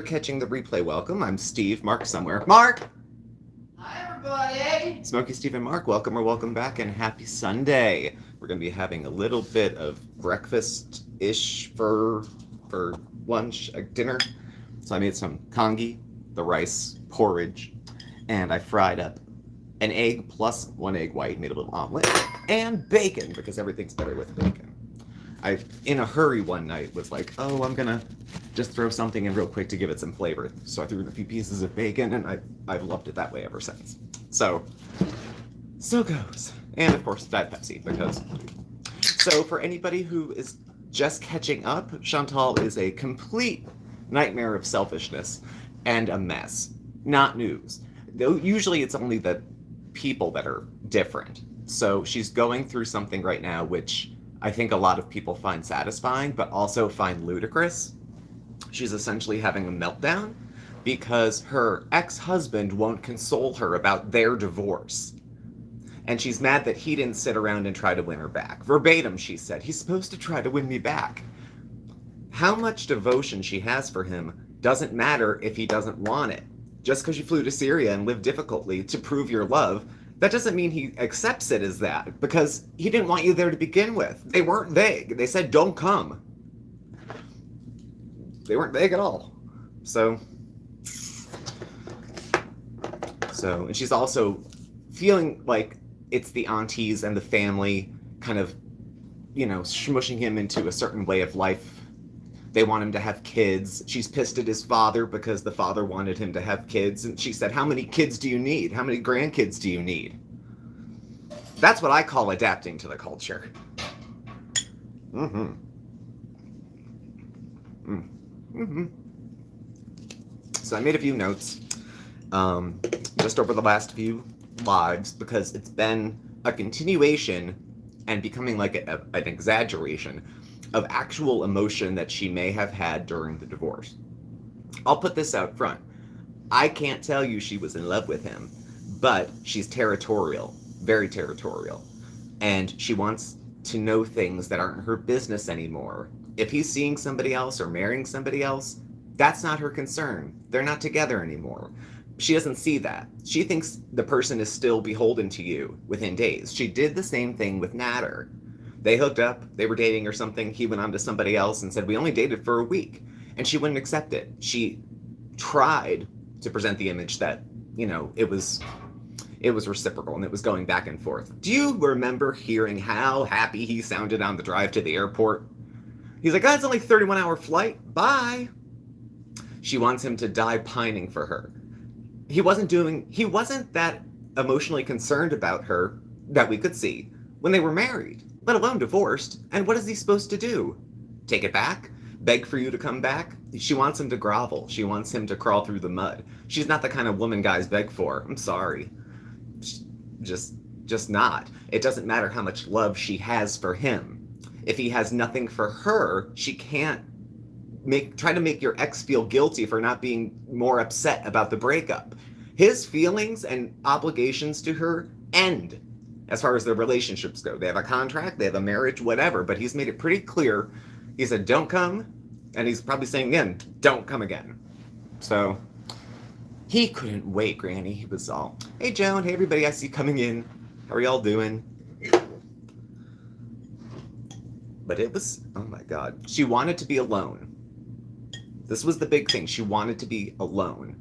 Catching the replay, welcome. I'm Steve, Mark somewhere. Mark! Hi, everybody! Smokey, Steve, and Mark, welcome or welcome back, and happy Sunday. We're going to be having a little bit of breakfast-ish for lunch, dinner. So I made some congee, the rice porridge, and I fried up an egg plus one egg white, made a little omelet, and bacon, because everything's better with bacon. I, in a hurry one night, was like, oh, I'm gonna just throw something in real quick to give it some flavor. So I threw in a few pieces of bacon, and I've loved it that way ever since. So goes. And of course, Diet Pepsi, because... So for anybody who is just catching up, Shantel is a complete nightmare of selfishness and a mess. Not news. Though usually it's only the people that are different. So she's going through something right now which I think a lot of people find satisfying, but also find ludicrous. She's essentially having a meltdown because her ex-husband won't console her about their divorce. And she's mad that he didn't sit around and try to win her back. Verbatim, she said, he's supposed to try to win me back. How much devotion she has for him doesn't matter if he doesn't want it. Just because you flew to Syria and lived difficultly to prove your love, that doesn't mean he accepts it as that, because he didn't want you there to begin with. They weren't vague. They said, don't come. They weren't vague at all. So, and she's also feeling like it's the aunties and the family kind of, smushing him into a certain way of life. They want him to have kids. She's pissed at his father because the father wanted him to have kids. And she said, how many kids do you need? How many grandkids do you need? That's what I call adapting to the culture. So I made a few notes just over the last few lives because it's been a continuation and becoming like an exaggeration of actual emotion that she may have had during the divorce. I'll put this out front. I can't tell you she was in love with him, but she's territorial, very territorial. And she wants to know things that aren't her business anymore. If he's seeing somebody else or marrying somebody else, that's not her concern. They're not together anymore. She doesn't see that. She thinks the person is still beholden to you within days. She did the same thing with Natter. They hooked up, they were dating or something, he went on to somebody else and said, we only dated for a week. And she wouldn't accept it. She tried to present the image that, it was reciprocal and it was going back and forth. Do you remember hearing how happy he sounded on the drive to the airport? He's like, it's only a 31-hour flight, bye. She wants him to die pining for her. He wasn't that emotionally concerned about her that we could see when they were married, let alone divorced. And what is he supposed to do? Take it back? Beg for you to come back? She wants him to grovel. She wants him to crawl through the mud. She's not the kind of woman guys beg for. I'm sorry. Just not. It doesn't matter how much love she has for him. If he has nothing for her, she can't try to make your ex feel guilty for not being more upset about the breakup. His feelings and obligations to her end as far as their relationships go. They have a contract, they have a marriage, whatever, but he's made it pretty clear. He said, don't come, and he's probably saying again, don't come again. So he couldn't wait, Granny. He was all, hey, Joan, hey, everybody, I see you coming in. How are y'all doing? But it was, oh my God. She wanted to be alone. This was the big thing. She wanted to be alone.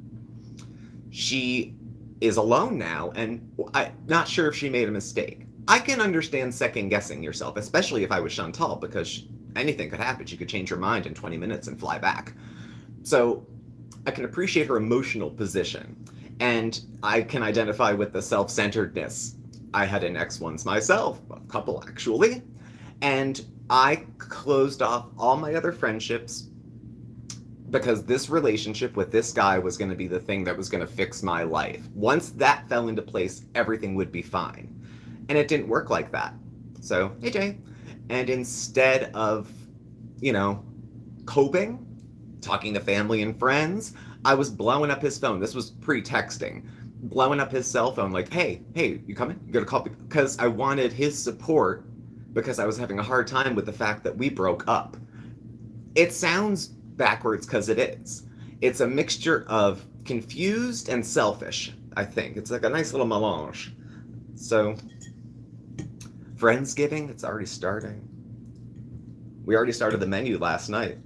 She is alone now, and I'm not sure if she made a mistake. I can understand second-guessing yourself, especially if I was Chantal, because anything could happen. She could change her mind in 20 minutes and fly back. So I can appreciate her emotional position, and I can identify with the self-centeredness. I had an ex once myself, a couple actually, and I closed off all my other friendships because this relationship with this guy was going to be the thing that was going to fix my life. Once that fell into place, everything would be fine. And it didn't work like that. So, hey, Jay. And instead of, coping, talking to family and friends, I was blowing up his phone. This was pre-texting. Blowing up his cell phone like, hey, you coming? You got to call me? Because I wanted his support because I was having a hard time with the fact that we broke up. It sounds backwards because it is. It's a mixture of confused and selfish, I think. It's like a nice little melange. So, Friendsgiving, it's already starting. We already started the menu last night.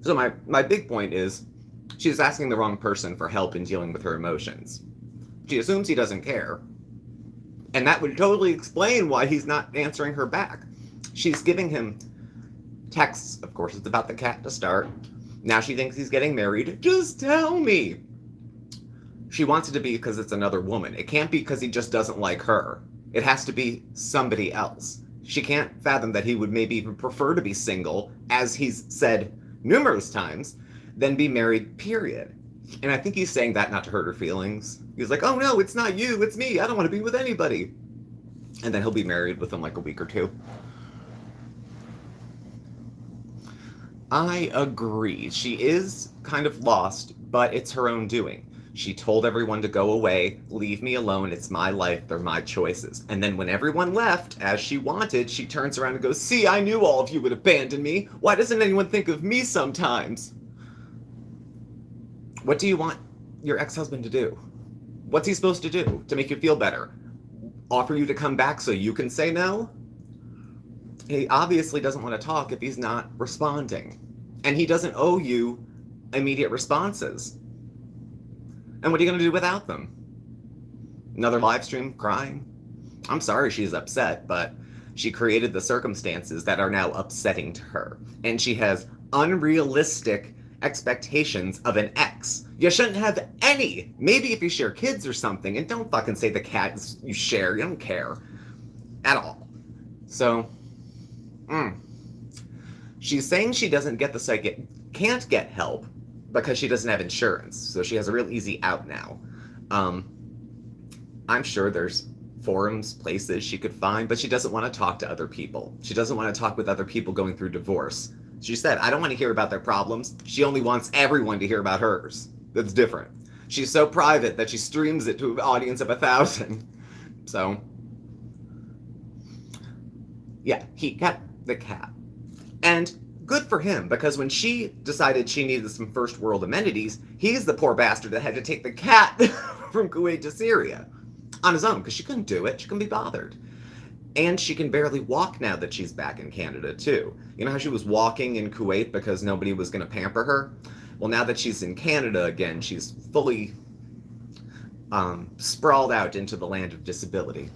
So my big point is she's asking the wrong person for help in dealing with her emotions. She assumes he doesn't care. And that would totally explain why he's not answering her back. She's giving him texts. Of course, it's about the cat to start. Now she thinks he's getting married. Just tell me. She wants it to be because it's another woman. It can't be because he just doesn't like her. It has to be somebody else. She can't fathom that he would maybe even prefer to be single, as he's said numerous times, than be married, period. And I think he's saying that not to hurt her feelings. He's like, oh no, it's not you, it's me. I don't want to be with anybody. And then he'll be married within like a week or two. I agree. She is kind of lost, but it's her own doing. She told everyone to go away, leave me alone, it's my life, they're my choices. And then when everyone left, as she wanted, she turns around and goes, see, I knew all of you would abandon me. Why doesn't anyone think of me sometimes? What do you want your ex-husband to do? What's he supposed to do to make you feel better? Offer you to come back so you can say no? He obviously doesn't want to talk if he's not responding. And he doesn't owe you immediate responses. And what are you going to do without them? Another live stream crying? I'm sorry she's upset, but she created the circumstances that are now upsetting to her. And she has unrealistic expectations of an ex. You shouldn't have any. Maybe if you share kids or something, and don't fucking say the cats you share. You don't care at all. So, she's saying she doesn't get can't get help because she doesn't have insurance. So she has a real easy out now. I'm sure there's forums, places she could find, but she doesn't want to talk to other people. She doesn't want to talk with other people going through divorce. She said, I don't want to hear about their problems. She only wants everyone to hear about hers. That's different. She's so private that she streams it to an audience of 1,000. So, yeah, he got the cat. And good for him, because when she decided she needed some first world amenities, he's the poor bastard that had to take the cat from Kuwait to Syria on his own, because she couldn't do it. She couldn't be bothered. And she can barely walk now that she's back in Canada, too. You know how she was walking in Kuwait because nobody was going to pamper her? Well, now that she's in Canada again, she's fully sprawled out into the land of disability.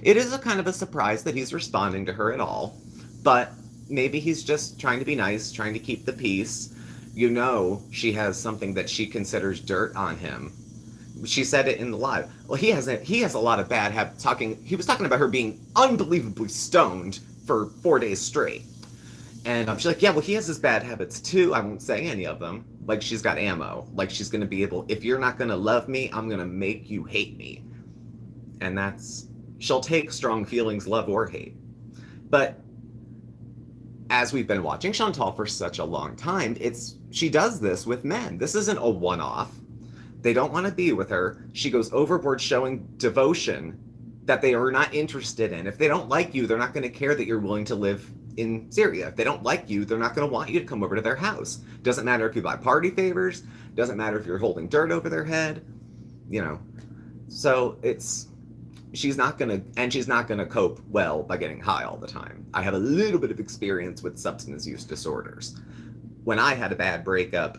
It is a kind of a surprise that he's responding to her at all, but maybe he's just trying to be nice, trying to keep the peace. You know, she has something that she considers dirt on him. She said it in the live. Well, he has a lot of bad habits. He was talking about her being unbelievably stoned for 4 days straight. And she's like, yeah, well, he has his bad habits too. I won't say any of them. Like, she's got ammo. Like, she's going to be able, if you're not going to love me, I'm going to make you hate me. And she'll take strong feelings, love or hate. But as we've been watching Shantel for such a long time, she does this with men. This isn't a one-off. They don't want to be with her. She goes overboard showing devotion that they are not interested in. If they don't like you, they're not going to care that you're willing to live in Syria. If they don't like you, they're not going to want you to come over to their house. Doesn't matter if you buy party favors. Doesn't matter if you're holding dirt over their head. You know. So she's not going to cope well by getting high all the time. I have a little bit of experience with substance use disorders. When I had a bad breakup,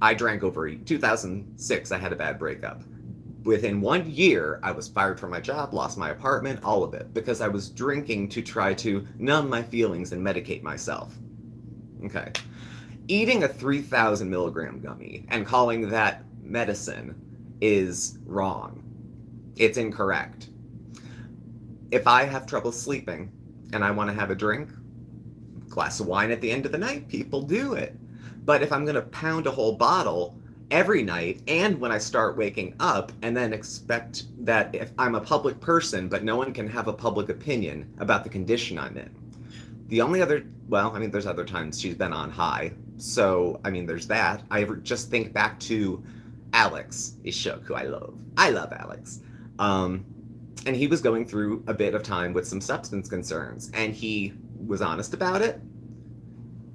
I drank over 2006, I had a bad breakup. Within 1 year, I was fired from my job, lost my apartment, all of it, because I was drinking to try to numb my feelings and medicate myself. Okay. Eating a 3,000 milligram gummy and calling that medicine is wrong. It's incorrect. If I have trouble sleeping and I want to have a drink, glass of wine at the end of the night, people do it. But if I'm going to pound a whole bottle every night, and when I start waking up, and then expect that if I'm a public person, but no one can have a public opinion about the condition I'm in. There's other times she's been on high. So, there's that. I just think back to Alex Ishuk, who I love. I love Alex. And he was going through a bit of time with some substance concerns, and he was honest about it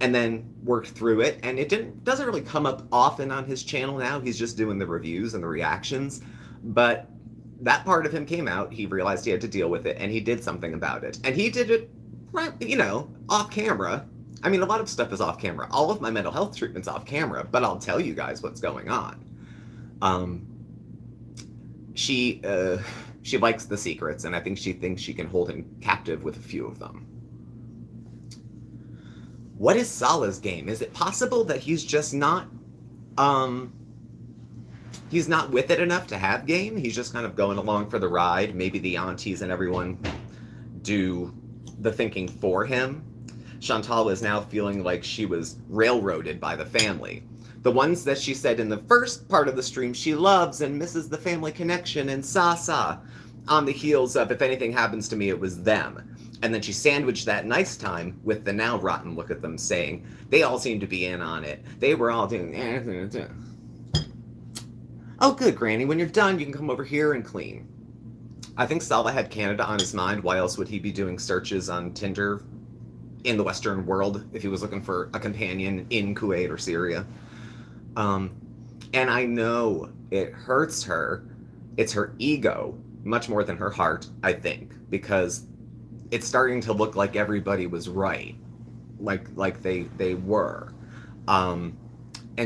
and then worked through it. And it doesn't really come up often on his channel now. He's just doing the reviews and the reactions. But that part of him came out. He realized he had to deal with it, and he did something about it. And he did it, off camera. I mean, a lot of stuff is off camera. All of my mental health treatment's off camera, but I'll tell you guys what's going on. She likes the secrets, and I think she thinks she can hold him captive with a few of them. What is Sala's game? Is it possible that he's just not, he's not with it enough to have game? He's just kind of going along for the ride. Maybe the aunties and everyone do the thinking for him. Shantel is now feeling like she was railroaded by the family. The ones that she said in the first part of the stream she loves and misses the family connection and sa on the heels of if anything happens to me, it was them. And then she sandwiched that nice time with the now rotten look at them saying, they all seem to be in on it. They were all doing, oh good, Granny, when you're done, you can come over here and clean. I think Sala had Canada on his mind. Why else would he be doing searches on Tinder in the Western world if he was looking for a companion in Kuwait or Syria? And I know it hurts her. It's her ego much more than her heart, I think, because it's starting to look like everybody was right, like they were. And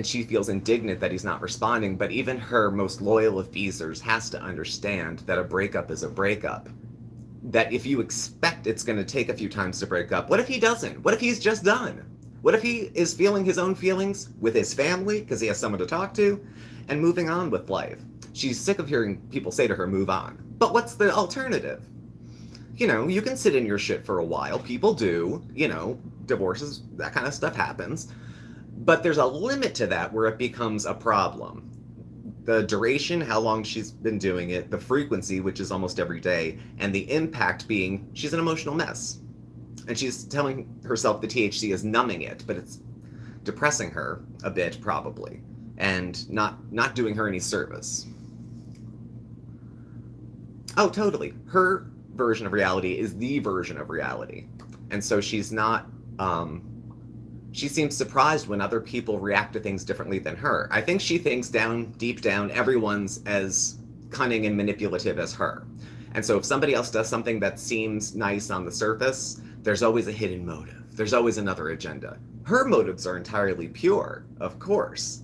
she feels indignant that he's not responding, but even her most loyal of Beezers has to understand that a breakup is a breakup. That if you expect it's going to take a few times to break up, what if he doesn't? What if he's just done? What if he is feeling his own feelings with his family because he has someone to talk to and moving on with life? She's sick of hearing people say to her, move on. But what's the alternative? You can sit in your shit for a while. People do, divorces, that kind of stuff happens. But there's a limit to that where it becomes a problem. The duration, how long she's been doing it, the frequency, which is almost every day, and the impact being she's an emotional mess. And she's telling herself the THC is numbing it, but it's depressing her a bit, probably, and not doing her any service. Oh, totally. Her version of reality is the version of reality. And so she's not, she seems surprised when other people react to things differently than her. I think she thinks deep down, everyone's as cunning and manipulative as her. And so if somebody else does something that seems nice on the surface, there's always a hidden motive. There's always another agenda. Her motives are entirely pure, of course.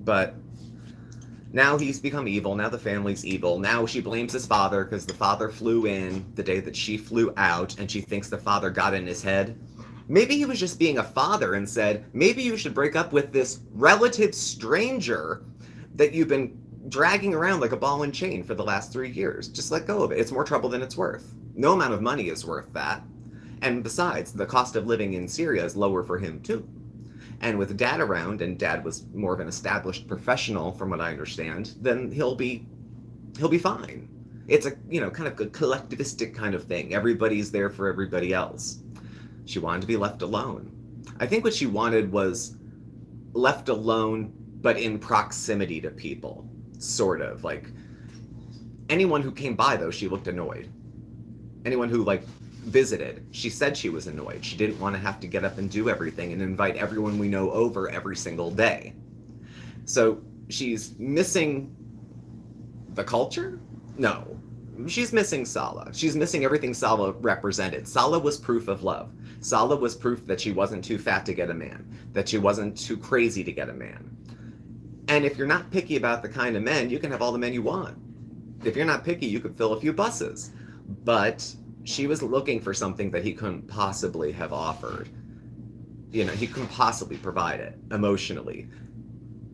But now he's become evil. Now the family's evil. Now she blames his father because the father flew in the day that she flew out, and she thinks the father got in his head. Maybe he was just being a father and said, maybe you should break up with this relative stranger that you've been dragging around like a ball and chain for the last 3 years. Just let go of it. It's more trouble than it's worth. No amount of money is worth that. And besides, the cost of living in Syria is lower for him too. And with Dad around, and Dad was more of an established professional from what I understand, then he'll be fine. It's a, kind of a collectivistic kind of thing. Everybody's there for everybody else. She wanted to be left alone. I think what she wanted was left alone, but in proximity to people. Sort of. Like, anyone who came by, though, she looked annoyed. Anyone who, visited, she said she was annoyed. She didn't want to have to get up and do everything and invite everyone we know over every single day. So she's missing the culture? No. She's missing Sala. She's missing everything Sala represented. Sala was proof of love. Sala was proof that she wasn't too fat to get a man, that she wasn't too crazy to get a man. And if you're not picky about the kind of men, you can have all the men you want. If you're not picky, you could fill a few buses. But she was looking for something that he couldn't possibly have offered. He couldn't possibly provide it emotionally.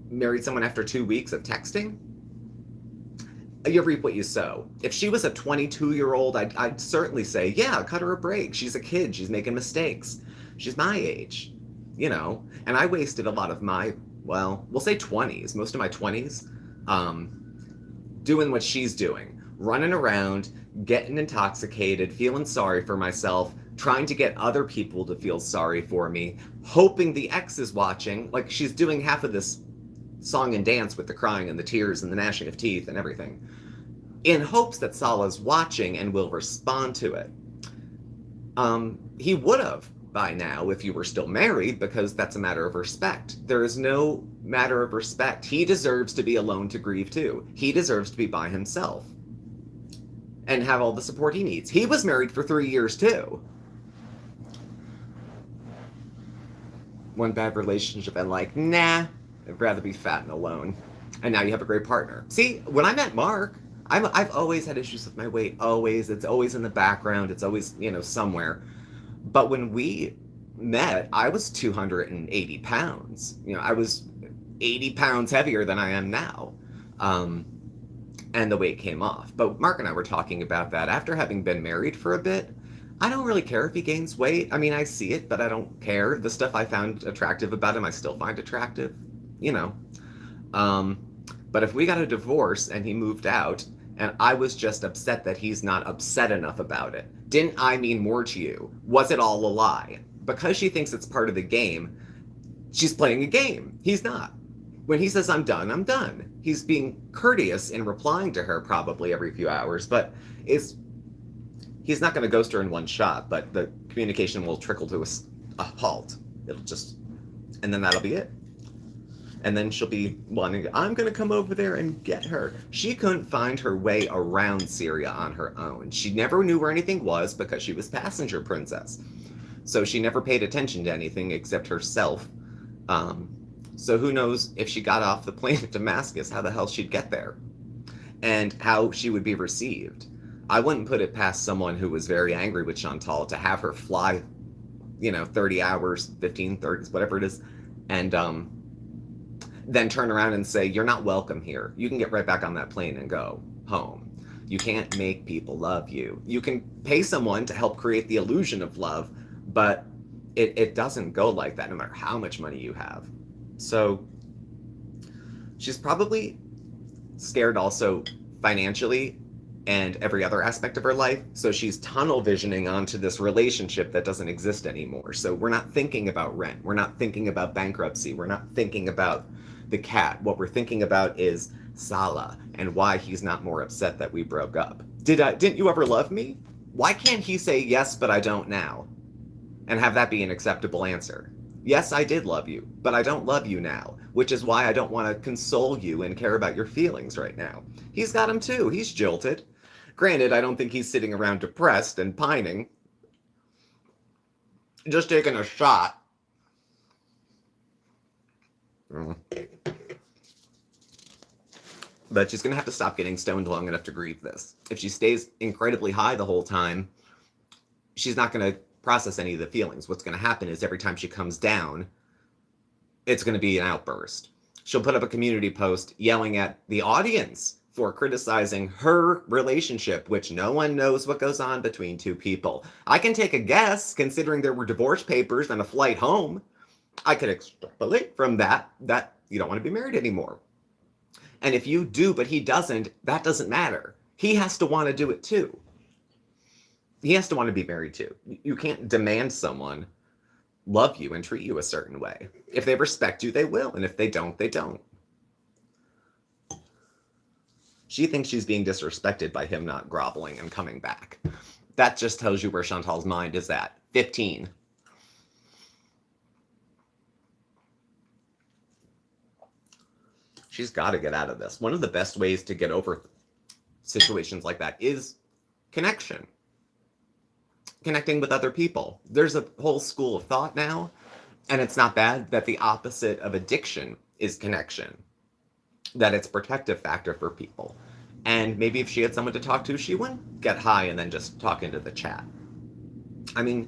Married someone after 2 weeks of texting? You reap what you sow. If she was a 22-year-old, I'd certainly say, yeah, cut her a break. She's a kid. She's making mistakes. She's my age, And I wasted a lot of my, we'll say 20s, most of my 20s, doing what she's doing. Running around, getting intoxicated, feeling sorry for myself, trying to get other people to feel sorry for me, hoping the ex is watching. Like, she's doing half of this song and dance with the crying and the tears and the gnashing of teeth and everything. in hopes that Salah's watching and will respond to it. He would have by now if you were still married, because that's a matter of respect. There is no matter of respect. He deserves to be alone to grieve too. He deserves to be by himself and have all the support he needs. He was married for 3 years too. One bad relationship and like, nah, I'd rather be fat and alone. And now you have a great partner. See, when I met Mark, I've always had issues with my weight. Always. It's always in the background. It's always, somewhere. But when we met, I was 280 pounds. I was 80 pounds heavier than I am now. And the weight came off. But Mark and I were talking about that. After having been married for a bit, I don't really care if he gains weight. I mean, I see it, but I don't care. The stuff I found attractive about him, I still find attractive. But if we got a divorce and he moved out, and I was just upset that he's not upset enough about it, didn't I mean more to you? Was it all a lie? Because she thinks it's part of the game, she's playing a game. He's not. When he says, I'm done, I'm done. He's being courteous in replying to her probably every few hours, but he's not going to ghost her in one shot, but the communication will trickle to a halt. And then that'll be it. And then she'll be wanting, I'm going to come over there and get her. She couldn't find her way around Syria on her own. She never knew where anything was because she was passenger princess. So she never paid attention to anything except herself. So who knows if she got off the plane at Damascus, how the hell she'd get there and how she would be received. I wouldn't put it past someone who was very angry with Shantel to have her fly, 30 hours, 15, 30, whatever it is, and then turn around and say, you're not welcome here. You can get right back on that plane and go home. You can't make people love you. You can pay someone to help create the illusion of love, but it doesn't go like that no matter how much money you have. So she's probably scared also financially and every other aspect of her life. So she's tunnel visioning onto this relationship that doesn't exist anymore. So we're not thinking about rent. We're not thinking about bankruptcy. We're not thinking about the cat. What we're thinking about is Salah and why he's not more upset that we broke up. Didn't you ever love me? Why can't he say yes, but I don't now? And have that be an acceptable answer. Yes, I did love you, but I don't love you now, which is why I don't want to console you and care about your feelings right now. He's got them too. He's jilted. Granted, I don't think he's sitting around depressed and pining. Just taking a shot. But she's going to have to stop getting stoned long enough to grieve this. If she stays incredibly high the whole time, she's not going to process any of the feelings. What's going to happen is every time she comes down, it's going to be an outburst. She'll put up a community post yelling at the audience for criticizing her relationship, which no one knows what goes on between two people. I can take a guess, considering there were divorce papers and a flight home. I could extrapolate from that you don't want to be married anymore. And if you do, but he doesn't, that doesn't matter. He has to want to do it too. He has to want to be married too. You can't demand someone love you and treat you a certain way. If they respect you, they will. And if they don't, they don't. She thinks she's being disrespected by him not groveling and coming back. That just tells you where Chantal's mind is at. 15. She's got to get out of this. One of the best ways to get over situations like that is connection. Connecting with other people. There's a whole school of thought now, and it's not bad, that the opposite of addiction is connection. That it's a protective factor for people. And maybe if she had someone to talk to, she wouldn't get high and then just talk into the chat. I mean,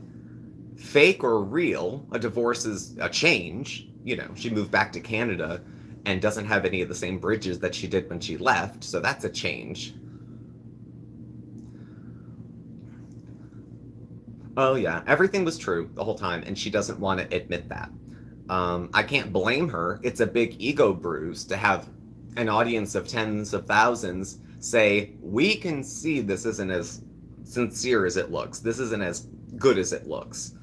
fake or real, a divorce is a change. She moved back to Canada and doesn't have any of the same bridges that she did when she left, so that's a change. Oh yeah, everything was true the whole time, and she doesn't want to admit that. I can't blame her. It's a big ego bruise to have an audience of tens of thousands say, we can see this isn't as sincere as it looks. This isn't as good as it looks.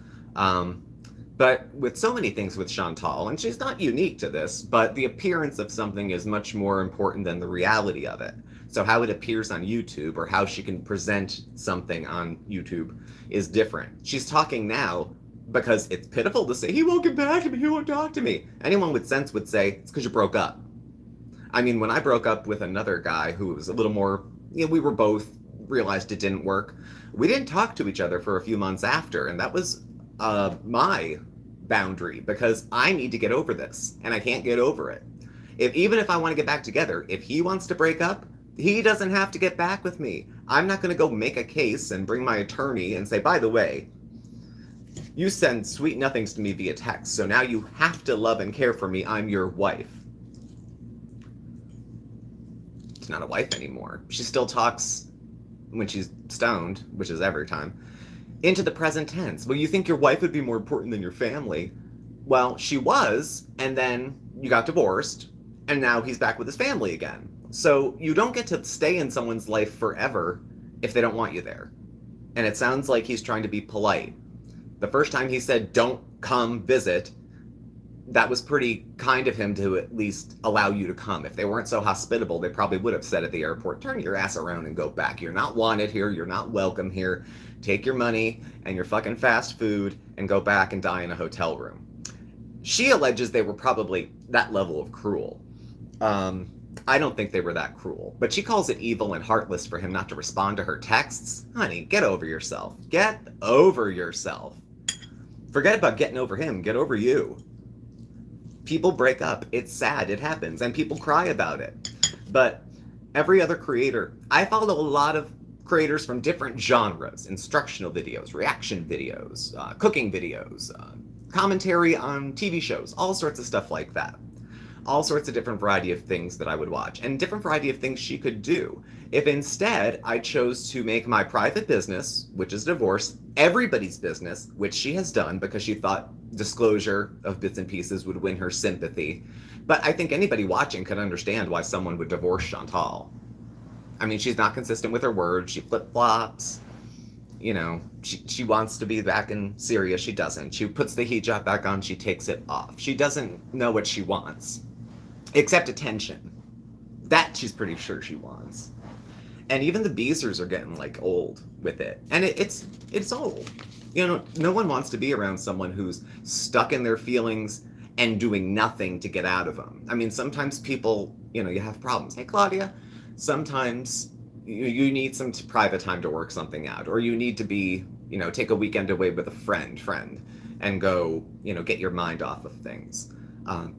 But with so many things with Shantel, and she's not unique to this, but the appearance of something is much more important than the reality of it. So how it appears on YouTube or how she can present something on YouTube is different. She's talking now because it's pitiful to say, he won't get back to me, he won't talk to me. Anyone with sense would say, it's because you broke up. I mean, when I broke up with another guy who was a little more, we were both realized it didn't work. We didn't talk to each other for a few months after, and that was my boundary because I need to get over this, and I can't get over it. Even if I want to get back together, if he wants to break up, he doesn't have to get back with me. I'm not going to go make a case and bring my attorney and say, by the way, you send sweet nothings to me via text, so now you have to love and care for me. I'm your wife. She's not a wife anymore. She still talks when she's stoned, which is every time, into the present tense. Well, you think your wife would be more important than your family. Well, she was, and then you got divorced, and now he's back with his family again. So you don't get to stay in someone's life forever if they don't want you there. And it sounds like he's trying to be polite. The first time he said, don't come visit, that was pretty kind of him to at least allow you to come. If they weren't so hospitable, they probably would have said at the airport, turn your ass around and go back. You're not wanted here. You're not welcome here. Take your money and your fucking fast food and go back and die in a hotel room. She alleges they were probably that level of cruel. I don't think they were that cruel, but she calls it evil and heartless for him not to respond to her texts. Honey, get over yourself. Get over yourself. Forget about getting over him. Get over you. People break up. It's sad. It happens. And people cry about it. But every other creator, I follow a lot of creators from different genres, instructional videos, reaction videos, cooking videos, commentary on TV shows, all sorts of stuff like that. All sorts of different variety of things that I would watch and different variety of things she could do. If instead I chose to make my private business, which is divorce, everybody's business, which she has done because she thought disclosure of bits and pieces would win her sympathy. But I think anybody watching could understand why someone would divorce Shantel. I mean, she's not consistent with her words. She flip-flops. You know, she wants to be back in Syria. She doesn't. She puts the hijab back on. She takes it off. She doesn't know what she wants. Except attention. That she's pretty sure she wants. And even the Beezers are getting, like, old with it. And it's old. You know, no one wants to be around someone who's stuck in their feelings and doing nothing to get out of them. I mean, sometimes people, you know, you have problems. Hey, Claudia, sometimes you need some private time to work something out. Or you need to be, you know, take a weekend away with a friend, and go, you know, get your mind off of things.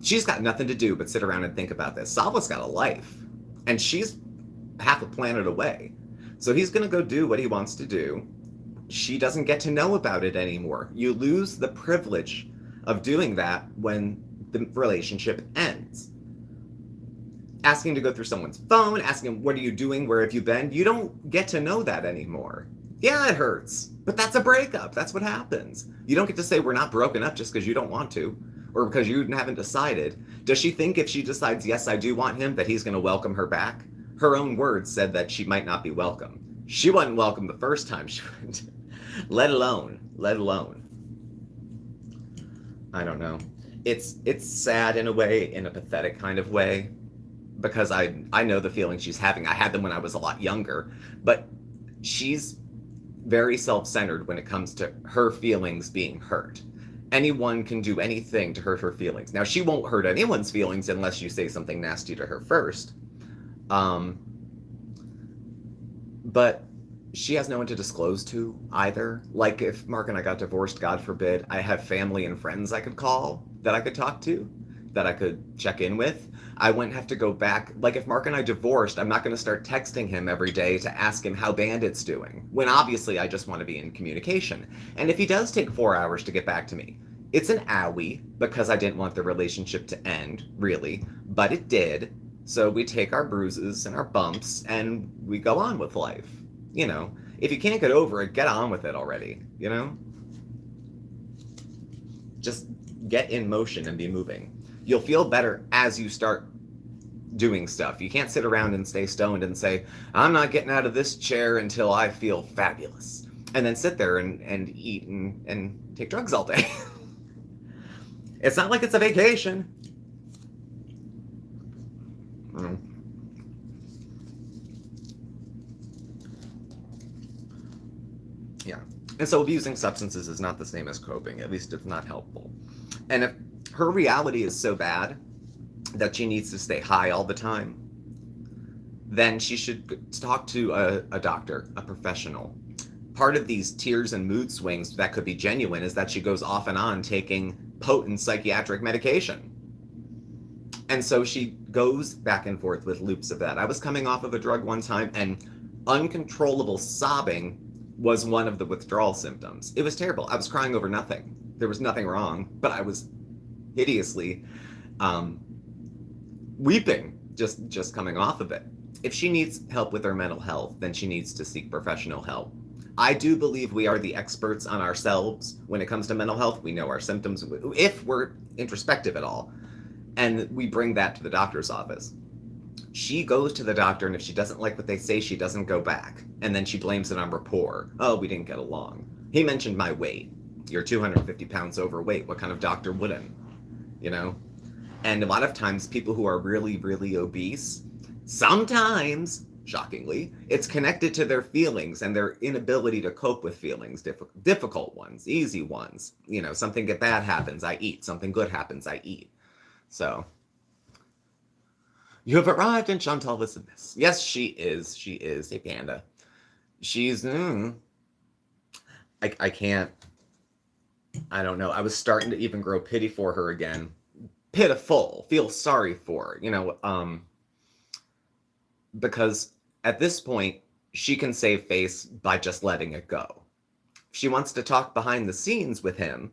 She's got nothing to do but sit around and think about this. Salva's got a life, and she's half a planet away. So he's going to go do what he wants to do. She doesn't get to know about it anymore. You lose the privilege of doing that when the relationship ends. Asking to go through someone's phone, asking, what are you doing? Where have you been? You don't get to know that anymore. Yeah, it hurts, but that's a breakup. That's what happens. You don't get to say we're not broken up just because you don't want to, or because you haven't decided. Does she think if she decides, yes, I do want him, that he's going to welcome her back? Her own words said that she might not be welcome. She wasn't welcome the first time she went, let alone. I don't know. It's sad in a way, in a pathetic kind of way, because I know the feelings she's having. I had them when I was a lot younger, but she's very self-centered when it comes to her feelings being hurt. Anyone can do anything to hurt her feelings. Now, she won't hurt anyone's feelings unless you say something nasty to her first. But she has no one to disclose to either. Like, if Mark and I got divorced, God forbid, I have family and friends I could call, that I could talk to, that I could check in with. I wouldn't have to go back. Like, if Mark and I divorced, I'm not going to start texting him every day to ask him how Bandit's doing, when obviously I just want to be in communication. And if he does take 4 hours to get back to me, it's an owie, because I didn't want the relationship to end, really, but it did. So we take our bruises and our bumps and we go on with life. You know, if you can't get over it, get on with it already, you know? Just get in motion and be moving. You'll feel better as you start doing stuff. You can't sit around and stay stoned and say, I'm not getting out of this chair until I feel fabulous. And then sit there and eat and take drugs all day. It's not like it's a vacation. And so abusing substances is not the same as coping. At least it's not helpful. And if her reality is so bad that she needs to stay high all the time, then she should talk to a doctor, a professional. Part of these tears and mood swings that could be genuine is that she goes off and on taking potent psychiatric medication. And so she goes back and forth with loops of that. I was coming off of a drug one time, and uncontrollable sobbing was one of the withdrawal symptoms. It was terrible. I was crying over nothing. There was nothing wrong, but I was hideously weeping just coming off of it. If she needs help with her mental health, then she needs to seek professional help. I do believe we are the experts on ourselves when it comes to mental health. We know our symptoms, if we're introspective at all, and we bring that to the doctor's office. She goes to the doctor, and if she doesn't like what they say, she doesn't go back. And then she blames it on rapport. Oh, we didn't get along. He mentioned my weight. You're 250 pounds overweight. What kind of doctor wouldn't? You know? And a lot of times, people who are really, really obese, sometimes, shockingly, it's connected to their feelings and their inability to cope with feelings, difficult ones, easy ones. You know, something bad happens, I eat. Something good happens, I eat. So, you have arrived in Shantel, listen this. Yes, she is. She is a panda. She's, I can't, I don't know. I was starting to even grow pity for her again. Pitiful, feel sorry for her, because at this point, she can save face by just letting it go. If she wants to talk behind the scenes with him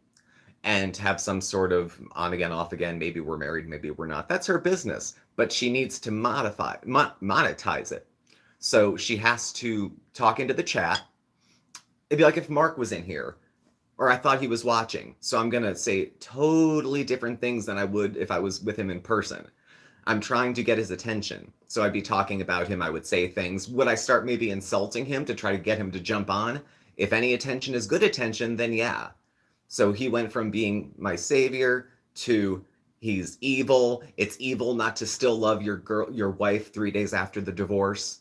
and have some sort of on again, off again, maybe we're married, maybe we're not, that's her business. But she needs to monetize it. So she has to talk into the chat. It'd be like if Mark was in here, or I thought he was watching. So I'm going to say totally different things than I would if I was with him in person. I'm trying to get his attention. So I'd be talking about him. I would say things. Would I start maybe insulting him to try to get him to jump on? If any attention is good attention, then yeah. So he went from being my savior to he's evil. It's evil not to still love your wife 3 days after the divorce.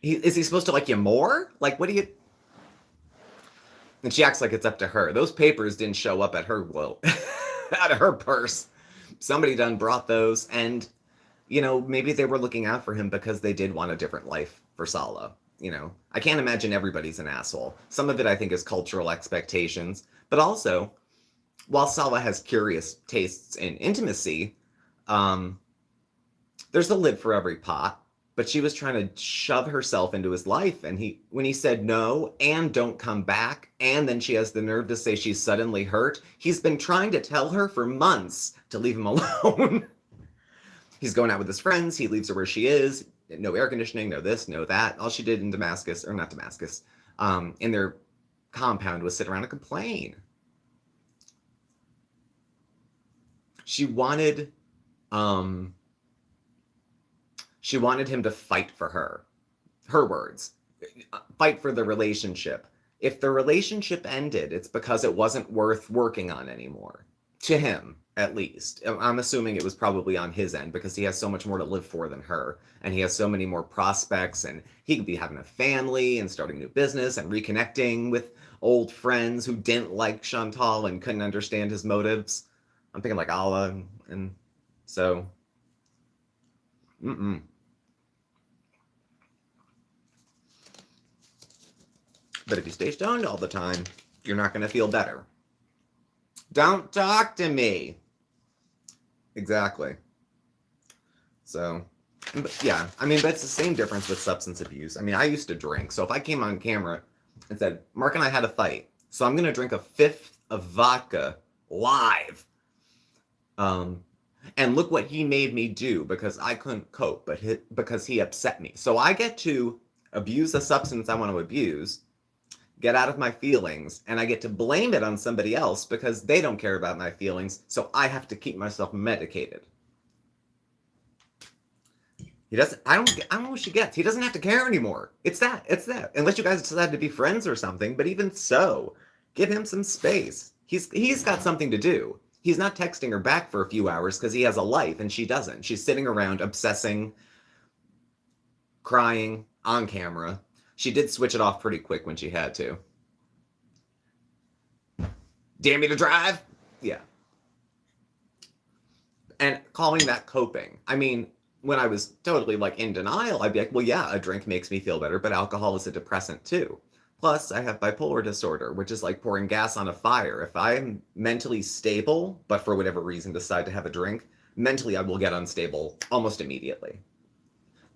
Is he supposed to like you more? Like, what do you... And she acts like it's up to her. Those papers didn't show up at her, well, out of her purse. Somebody done brought those, and, maybe they were looking out for him because they did want a different life for Sala. I can't imagine everybody's an asshole. Some of it, I think, is cultural expectations. But also, while Sala has curious tastes in intimacy, there's a lid for every pot. But she was trying to shove herself into his life. And when he said no and don't come back, and then she has the nerve to say she's suddenly hurt, he's been trying to tell her for months to leave him alone. He's going out with his friends. He leaves her where she is. No air conditioning, no this, no that. All she did in Damascus, or not Damascus, in their compound was sit around and complain. She wanted him to fight for her. Her words. Fight for the relationship. If the relationship ended, it's because it wasn't worth working on anymore. To him, at least. I'm assuming it was probably on his end because he has so much more to live for than her. And he has so many more prospects, and he could be having a family and starting a new business and reconnecting with old friends who didn't like Chantal and couldn't understand his motives. I'm thinking like Allah, and so... But if you stay stoned all the time, you're not going to feel better. Don't talk to me. Exactly. So, yeah. That's the same difference with substance abuse. I used to drink. So if I came on camera and said, Mark and I had a fight, so I'm going to drink a fifth of vodka live. And look what he made me do because I couldn't cope, because he upset me. So I get to abuse a substance I want to abuse, get out of my feelings, and I get to blame it on somebody else because they don't care about my feelings, so I have to keep myself medicated. He doesn't, I don't know what she gets. He doesn't have to care anymore. It's that. Unless you guys decide to be friends or something, but even so, give him some space. He's got something to do. He's not texting her back for a few hours because he has a life and she doesn't. She's sitting around obsessing, crying on camera. She did switch it off pretty quick when she had to. dare me to drive? Yeah. And calling that coping. I mean, when I was totally like in denial, I'd be like, well, yeah, a drink makes me feel better, but alcohol is a depressant too. Plus, I have bipolar disorder, which is like pouring gas on a fire. If I'm mentally stable, but for whatever reason decide to have a drink, mentally I will get unstable almost immediately.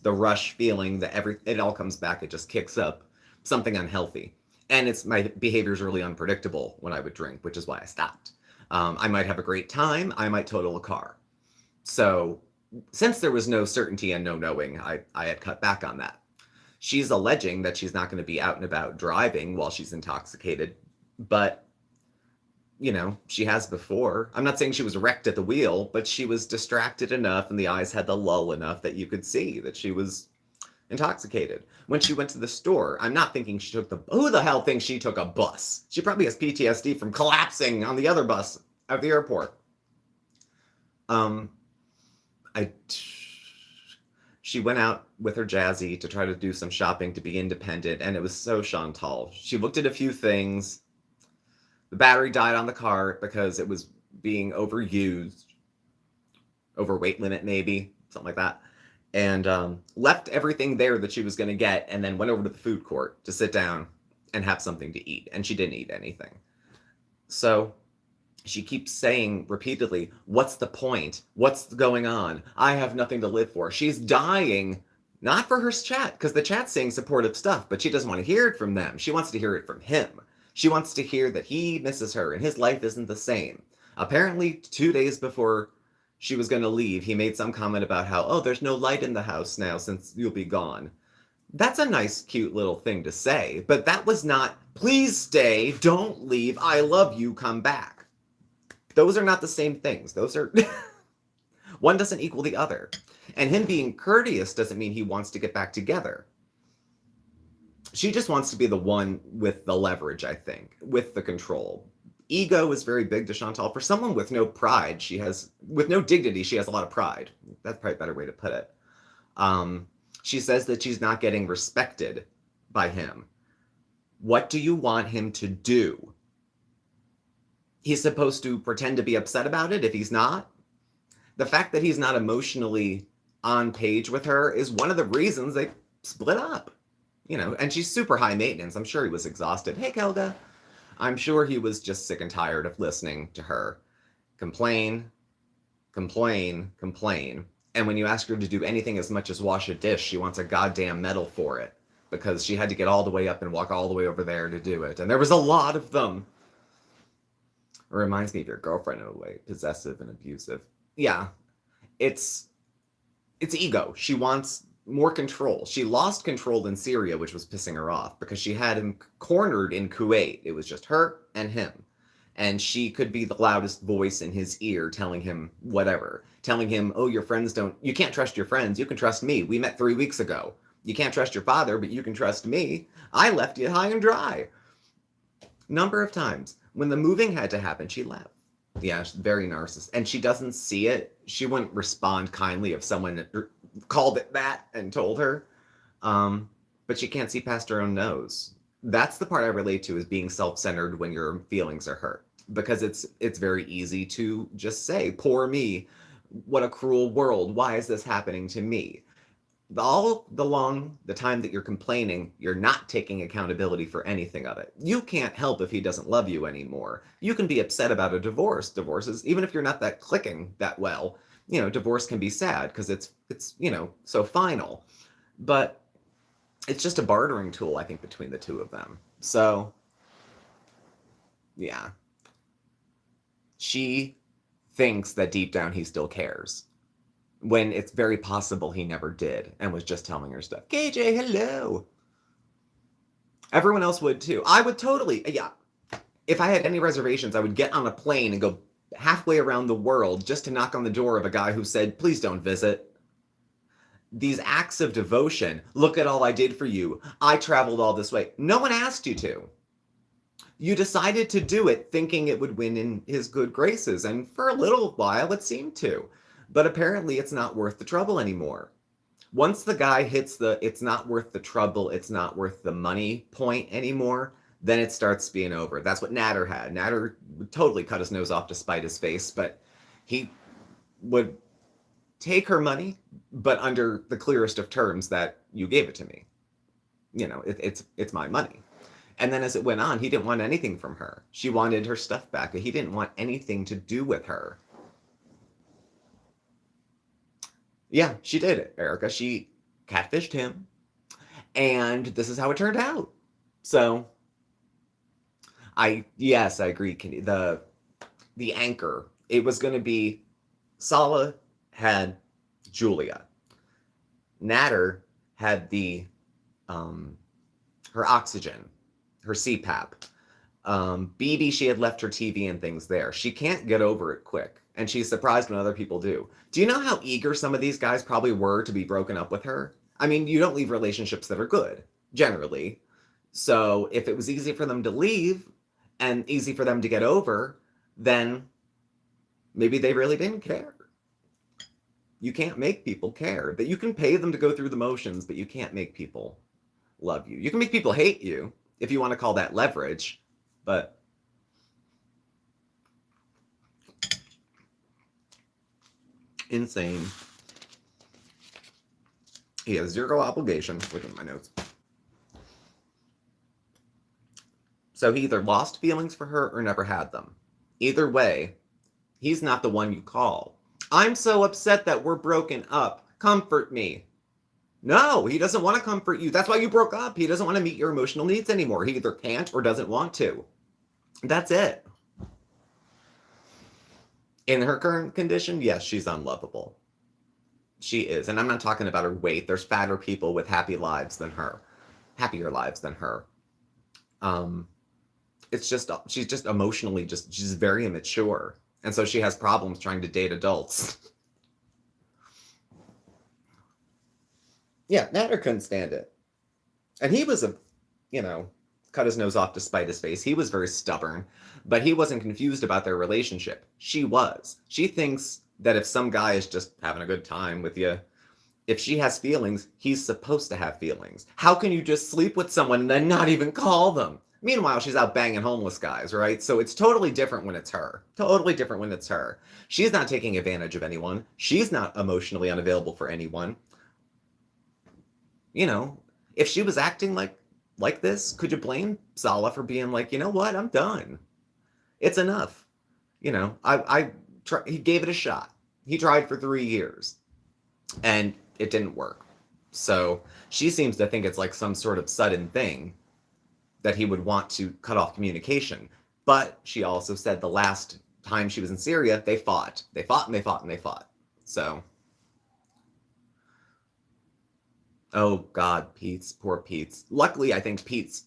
The rush feeling that it all comes back, it just kicks up something unhealthy. And it's my behavior is really unpredictable when I would drink, which is why I stopped. I might have a great time, I might total a car. So since there was no certainty and no knowing, I had cut back on that. She's alleging that she's not going to be out and about driving while she's intoxicated, but she has before. I'm not saying she was wrecked at the wheel, but she was distracted enough and the eyes had the lull enough that you could see that she was intoxicated. When she went to the store, I'm not thinking she took who the hell thinks she took a bus? She probably has PTSD from collapsing on the other bus at the airport. She went out with her Jazzy to try to do some shopping to be independent, and it was so Shantel. She looked at a few things. The battery died on the car because it was being overused, over weight limit maybe, something like that, and left everything there that she was going to get, and then went over to the food court to sit down and have something to eat, and she didn't eat anything. So she keeps saying repeatedly, what's the point? What's going on? I have nothing to live for. She's dying, not for her chat, because the chat's saying supportive stuff, but she doesn't want to hear it from them. She wants to hear it from him. She wants to hear that he misses her and his life isn't the same. Apparently, 2 days before she was going to leave, he made some comment about how, oh, there's no light in the house now since you'll be gone. That's a nice, cute little thing to say, but that was not, please stay, don't leave, I love you, come back. Those are not the same things. Those are... one doesn't equal the other. And him being courteous doesn't mean he wants to get back together. She just wants to be the one with the leverage, I think, with the control. Ego is very big to Shantel. For someone with no pride, with no dignity, she has a lot of pride. That's probably a better way to put it. She says that she's not getting respected by him. What do you want him to do? He's supposed to pretend to be upset about it if he's not? The fact that he's not emotionally on page with her is one of the reasons they split up. And she's super high maintenance. I'm sure he was exhausted. Hey, Kelga. I'm sure he was just sick and tired of listening to her complain, complain, complain. And when you ask her to do anything as much as wash a dish, she wants a goddamn medal for it because she had to get all the way up and walk all the way over there to do it. And there was a lot of them. It reminds me of your girlfriend in a way, possessive and abusive. Yeah, it's ego. She wants more control. She lost control in Syria, which was pissing her off because she had him cornered in Kuwait. It was just her and him. And she could be the loudest voice in his ear telling him whatever. Telling him, oh, you can't trust your friends. You can trust me. We met 3 weeks ago. You can't trust your father, but you can trust me. I left you high and dry. Number of times. When the moving had to happen, she left. Yeah, she's very narcissistic. And she doesn't see it. She wouldn't respond kindly if someone called it that and told her. But she can't see past her own nose. That's the part I relate to, is being self-centered when your feelings are hurt. Because it's very easy to just say, poor me, what a cruel world, why is this happening to me? All the time that you're complaining, you're not taking accountability for anything of it. You can't help if he doesn't love you anymore. You can be upset about a divorce. Divorces, even if you're not that clicking that well, divorce can be sad because it's so final. But it's just a bartering tool, I think, between the two of them. So, yeah. She thinks that deep down he still cares, when it's very possible he never did and was just telling her stuff. KJ, hello. Everyone else would too. I would totally, yeah. If I had any reservations, I would get on a plane and go halfway around the world just to knock on the door of a guy who said, please don't visit. These acts of devotion, look at all I did for you. I traveled all this way. No one asked you to. You decided to do it thinking it would win in his good graces, and for a little while it seemed to. But apparently it's not worth the trouble anymore. Once the guy hits the it's not worth the trouble, it's not worth the money point anymore, then it starts being over. That's what Natter had. Natter would totally cut his nose off to spite his face, but he would take her money, but under the clearest of terms that you gave it to me. You know, it's my money. And then as it went on, he didn't want anything from her. She wanted her stuff back, but he didn't want anything to do with her. Yeah, she did it, Erica. She catfished him, and this is how it turned out. So, yes, I agree. The anchor, it was going to be Sala had Julia. Natter had her oxygen, her CPAP. BB, she had left her TV and things there. She can't get over it quick, and she's surprised when other people do. Do you know how eager some of these guys probably were to be broken up with her? I mean, you don't leave relationships that are good, generally. So if it was easy for them to leave and easy for them to get over, then maybe they really didn't care. You can't make people care. That you can pay them to go through the motions, but you can't make people love you. You can make people hate you if you want to call that leverage, but insane. He has zero obligation. Look at my notes. So he either lost feelings for her or never had them. Either way, he's not the one you call. I'm so upset that we're broken up. Comfort me. No, he doesn't want to comfort you. That's why you broke up. He doesn't want to meet your emotional needs anymore. He either can't or doesn't want to. That's it. In her current condition, yes, she's unlovable. She is. And I'm not talking about her weight. There's fatter people with happier lives than her. It's just, she's just emotionally she's very immature. And so she has problems trying to date adults. Yeah, Natter couldn't stand it. And he was cut his nose off to spite his face. He was very stubborn, but he wasn't confused about their relationship. She was. She thinks that if some guy is just having a good time with you, if she has feelings, he's supposed to have feelings. How can you just sleep with someone and then not even call them? Meanwhile, she's out banging homeless guys, right? So it's totally different when it's her. Totally different when it's her. She's not taking advantage of anyone. She's not emotionally unavailable for anyone. You know, if she was acting like this, could you blame Sala for being like, you know what, I'm done. It's enough. You know, he gave it a shot. He tried for 3 years, and it didn't work. So she seems to think it's like some sort of sudden thing that he would want to cut off communication. But she also said the last time she was in Syria, they fought. They fought and they fought and they fought. So, oh God, Pete's, poor Pete's. Luckily, I think Pete's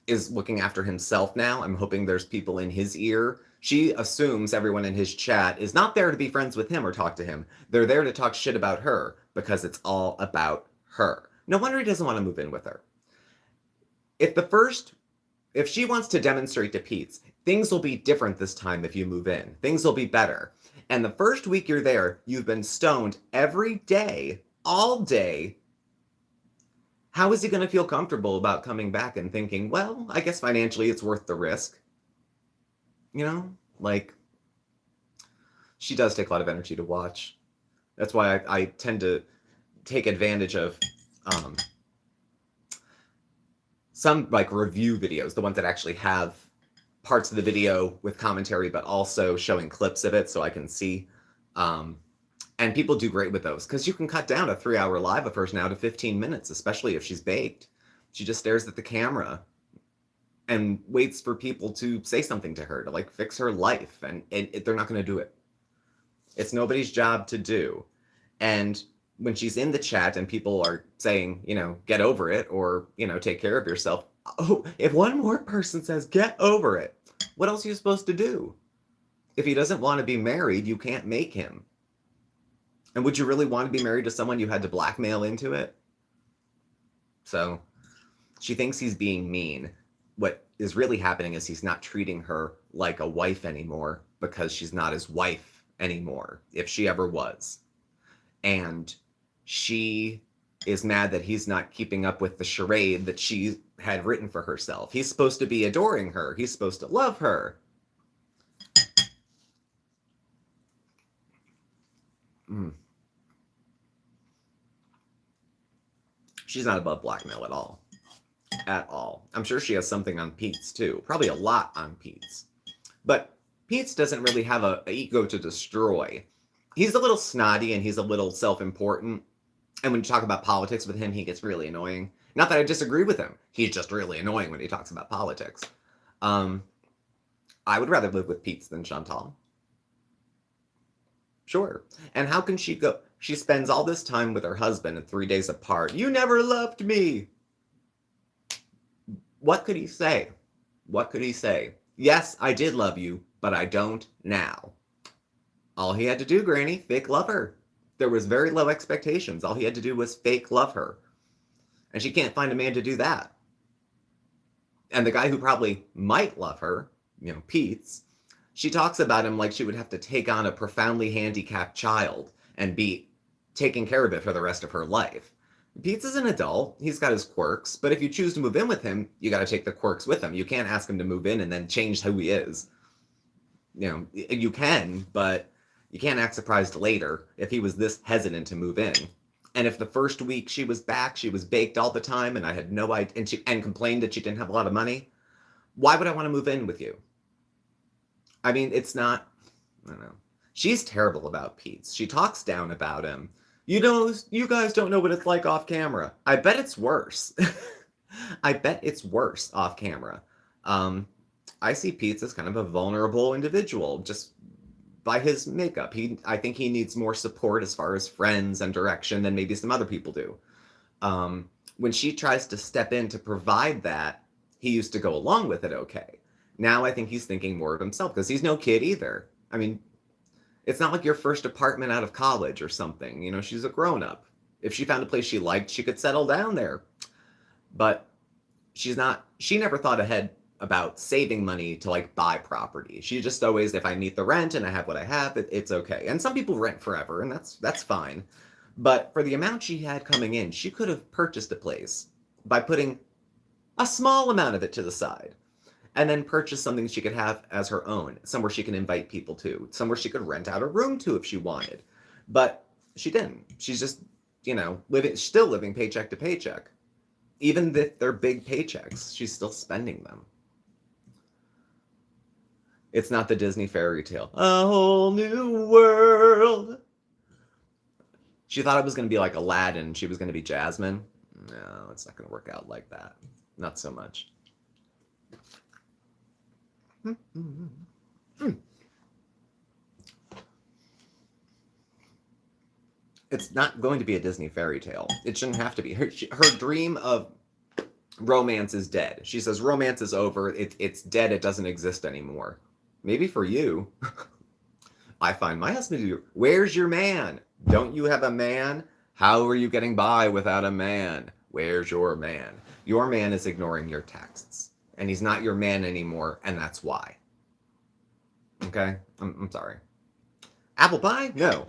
is looking after himself now. I'm hoping there's people in his ear. She assumes everyone in his chat is not there to be friends with him or talk to him. They're there to talk shit about her because it's all about her. No wonder he doesn't want to move in with her. If she wants to demonstrate to Pete's, things will be different this time if you move in. Things will be better. And the first week you're there, you've been stoned every day, all day. How is he going to feel comfortable about coming back and thinking, well, I guess financially it's worth the risk? You know, like, she does take a lot of energy to watch. That's why I tend to take advantage of some like review videos, the ones that actually have parts of the video with commentary, but also showing clips of it so I can see. And people do great with those because you can cut down a 3-hour live of hers now to 15 minutes, especially if she's baked. She just stares at the camera and waits for people to say something to her to like fix her life. And they're not going to do it. It's nobody's job to do. And when she's in the chat and people are saying, you know, get over it or, you know, take care of yourself. Oh, if one more person says, get over it, what else are you supposed to do? If he doesn't want to be married, you can't make him. And would you really want to be married to someone you had to blackmail into it? So she thinks he's being mean. What is really happening is he's not treating her like a wife anymore because she's not his wife anymore, if she ever was. And she is mad that he's not keeping up with the charade that she had written for herself. He's supposed to be adoring her. He's supposed to love her. Mm. She's not above blackmail at all. At all. I'm sure she has something on Pete's too. Probably a lot on Pete's. But Pete's doesn't really have a ego to destroy. He's a little snotty and he's a little self-important. And when you talk about politics with him, he gets really annoying. Not that I disagree with him. He's just really annoying when he talks about politics. I would rather live with Pete's than Shantel. Sure. And how can she go? She spends all this time with her husband and 3 days apart. You never loved me. What could he say? What could he say? Yes, I did love you, but I don't now. All he had to do, Granny, fake love her. There was very low expectations. All he had to do was fake love her. And she can't find a man to do that. And the guy who probably might love her, Pete's, she talks about him like she would have to take on a profoundly handicapped child and be taking care of it for the rest of her life. Pete's is an adult. He's got his quirks. But if you choose to move in with him, you got to take the quirks with him. You can't ask him to move in and then change who he is. You can, but you can't act surprised later if he was this hesitant to move in. And if the first week she was back, she was baked all the time, and I had no idea, and complained that she didn't have a lot of money, why would I want to move in with you? I mean, it's not, I don't know. She's terrible about Pete's. She talks down about him. You guys don't know what it's like off camera. I bet it's worse. I bet it's worse off camera. I see Pete's as kind of a vulnerable individual, just by his makeup. I think he needs more support as far as friends and direction than maybe some other people do. When she tries to step in to provide that, he used to go along with it okay. Now I think he's thinking more of himself because he's no kid either. I mean, it's not like your first apartment out of college or something. She's a grown-up. If she found a place she liked, she could settle down there. But she never thought ahead about saving money to buy property. She just always, if I meet the rent and I have what I have, it's okay. And some people rent forever, and that's fine. But for the amount she had coming in, she could have purchased a place by putting a small amount of it to the side, and then purchase something she could have as her own, somewhere she can invite people to, somewhere she could rent out a room to if she wanted. But she didn't. She's just, still living paycheck to paycheck. Even if they're big paychecks, she's still spending them. It's not the Disney fairy tale. A whole new world. She thought it was going to be like Aladdin. She was going to be Jasmine. No, it's not going to work out like that. Not so much. It's not going to be a Disney fairy tale. It shouldn't have to be. Her dream of romance is dead. She says romance is over. It's dead. It doesn't exist anymore. Maybe for you. I find my husband, where's your man? Don't you have a man? How are you getting by without a man? Where's your man? Your man is ignoring your texts. And he's not your man anymore, and that's why. Okay? I'm sorry. Apple pie? No.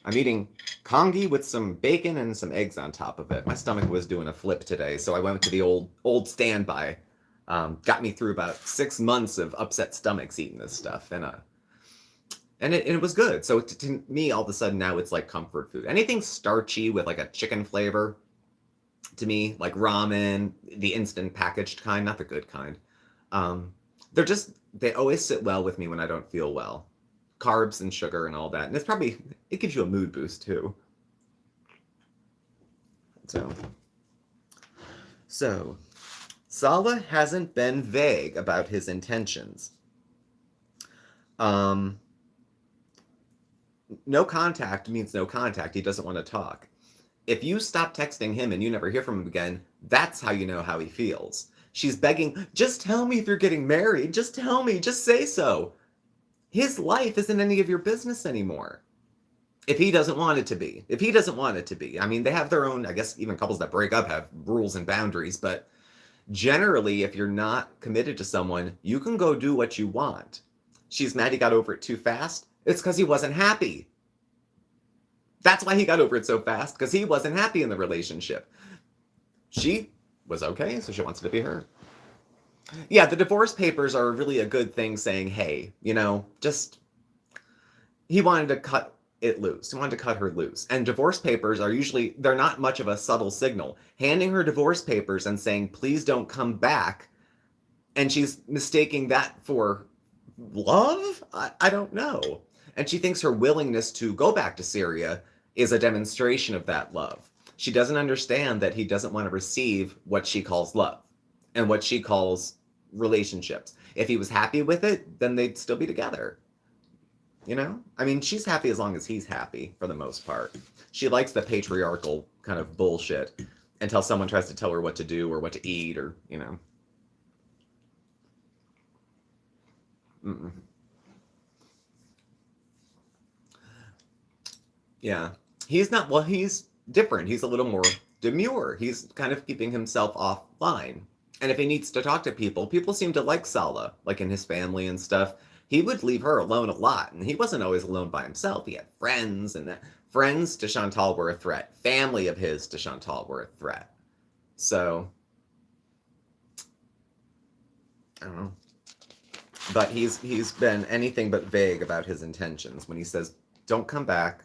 I'm eating congee with some bacon and some eggs on top of it. My stomach was doing a flip today, so I went to the old standby. Got me through about 6 months of upset stomachs eating this stuff, and it was good. So to me, all of a sudden now it's like comfort food. Anything starchy with a chicken flavor, to me, like ramen, the instant packaged kind, not the good kind. They always sit well with me when I don't feel well. Carbs and sugar and all that, and it gives you a mood boost too. So. Sala hasn't been vague about his intentions. No contact means no contact. He doesn't want to talk. If you stop texting him and you never hear from him again, that's how you know how he feels. She's begging, just tell me if you're getting married. Just tell me. Just say so. His life isn't any of your business anymore. If he doesn't want it to be. I mean, they have their own, I guess even couples that break up have rules and boundaries, but generally, if you're not committed to someone, you can go do what you want. She's mad he got over it too fast. It's because he wasn't happy. That's why he got over it so fast, because he wasn't happy in the relationship. She was okay, so she wants it to be her. Yeah, the divorce papers are really a good thing saying, hey, just he wanted to cut it loose. He wanted to cut her loose. And divorce papers are usually, they're not much of a subtle signal. Handing her divorce papers and saying, please don't come back, and she's mistaking that for love? I don't know. And she thinks her willingness to go back to Syria is a demonstration of that love. She doesn't understand that he doesn't want to receive what she calls love and what she calls relationships. If he was happy with it, then they'd still be together. I mean, she's happy as long as he's happy for the most part. She likes the patriarchal kind of bullshit until someone tries to tell her what to do or what to eat or. Mm-mm. Yeah. He's not, well, he's different. He's a little more demure. He's kind of keeping himself offline. And if he needs to talk to people, people seem to like Sala, like in his family and stuff. He would leave her alone a lot, and he wasn't always alone by himself. He had friends, and friends to Shantel were a threat. Family of his to Shantel were a threat. So, I don't know. But he's been anything but vague about his intentions when he says, don't come back